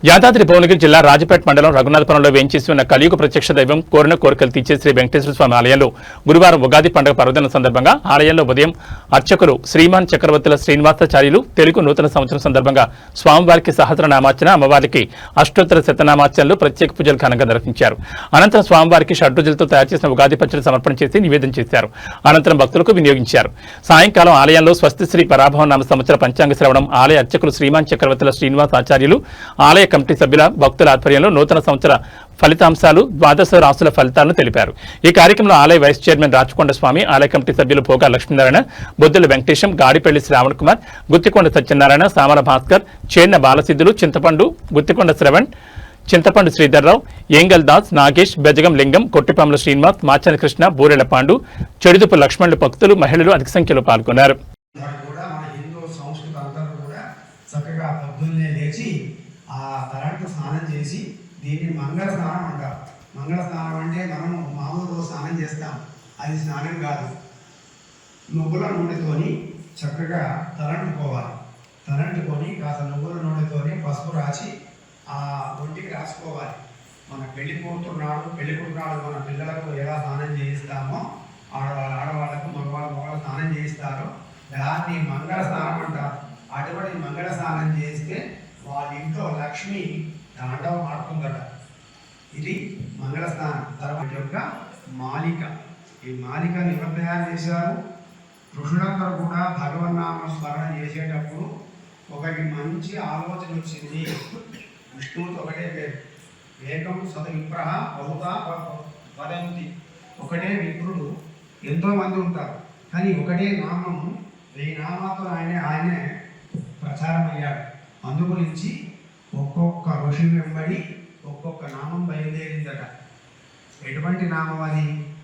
యాదాద్రి భువనగిరి జిల్లా రాజపేట మండలం రఘునాథపురంలో వేంచేసి ఉన్న కలియుగ ప్రత్యక్ష దైవం కోరిన కోరికలు తీర్చే శ్రీ వెంకటేశ్వర స్వామి ఆలయంలో గురువారం ఉగాది పండుగ పర్వదినం సందర్భంగా ఆలయంలో ఉదయం అర్చకులు శ్రీమాన్ చక్రవర్తుల శ్రీనివాసాచార్యులు తెలుగు నూతన సంవత్సరం సందర్భంగా స్వామివారికి సహస్రనామార్చన, అమ్మవారికి అష్టోత్తర శతనామార్చనలు, ప్రత్యేక పూజలు ఘనంగా నిర్వహించారు. అనంతరం స్వామివారికి షడ్రుచులతో తయారు చేసిన ఉగాది పచ్చడి సమర్పణ చేసి నివేదన చేశారు. అనంతరం భక్తులకు వినియోగించారు. సాయంకాలం ఆలయంలో స్వస్తిశ్రీ పరాభవ నామ సంవత్సర పంచాంగ శ్రవణం, ఆలయ అర్చకులు శ్రీమాన్ చక్రవర్తుల శ్రీనివాసాచార్యులు, ఆలయ కమిటీ సభ్యుల భక్తుల ఆధ్వర్యంలో నూతన సంవత్సర ఫలితాంశాలు, ద్వాదశ రాసుల ఫలితాలను తెలిపారు. ఈ కార్యక్రమంలో ఆలయ వైస్ చైర్మన్ రాచకొండ స్వామి, ఆలయ కమిటీ సభ్యులు భోగా లక్ష్మీనారాయణ, బొద్దుల వెంకటేశం, గాడిపల్లి శ్రావణ్ కుమార్, గుత్తికొండ సత్యనారాయణ, సామల భాస్కర్, చేర్న బాలసిద్ధులు, చింతపండు, గుత్తికొండ శ్రవణ్, చింతపండు శ్రీధర్రావు, ఏంగల్ దాస్, నాగేష్, బెజగం లింగం, కొట్టిపాముల శ్రీనివాస్, మాచని కృష్ణ, బూరెల పాండు, చెడుదుపు లక్ష్మణులు, భక్తులు, మహిళలు అధిక సంఖ్యలో పాల్గొన్నారు. చక్కగా పొద్దున్నే లేచి ఆ తలంటు స్నానం చేసి దీన్ని మంగళ స్నానం అంటారు. మంగళ స్నానం అంటే మనము మామూలు స్నానం చేస్తాం, అది స్నానం కాదు. నువ్వుల నూనెతోని చక్కగా తలంటుకోవాలి. తలంటుకొని కాస్త నువ్వుల నూనెతోని పసుపు రాసి ఆ ఒంటికి రాసుకోవాలి. మన పెళ్ళికొడుతున్నాడు మన పిల్లలకు ఎలా స్నానం చేయిస్తామో ఆడవాళ్ళకు మగవాళ్ళు స్నానం చేయిస్తారో దాన్ని మంగళ స్నానం అంటారు. అటువంటి మంగళ స్నానం చేస్తే వాళ్ళ ఇంట్లో లక్ష్మి తాండవం ఆడుతుందట. ఇది మంగళ స్నానం. తర్వాత యొక్క మాలిక, ఈ మాలికని ఎవరు తయారు చేశారు? ఋషులందరూ కూడా భగవన్నామ స్మరణ చేసేటప్పుడు ఒకరికి మంచి ఆలోచన వచ్చింది. విష్ణువుతో ఒకటే పేరు, ఏకం సత విప్రహ బహుదా వదంతి. ఒకటే విప్రుడు ఎంతోమంది ఉంటారు, కానీ ఒకటే నామం 1000 నామాలతో ఆయనే ప్రచారం అయ్యాడు. అందు గురించి ఒక్కొక్క ఋషి వెంబడి ఒక్కొక్క నామం బయలుదేరిందట. ఎటువంటి నామం అది?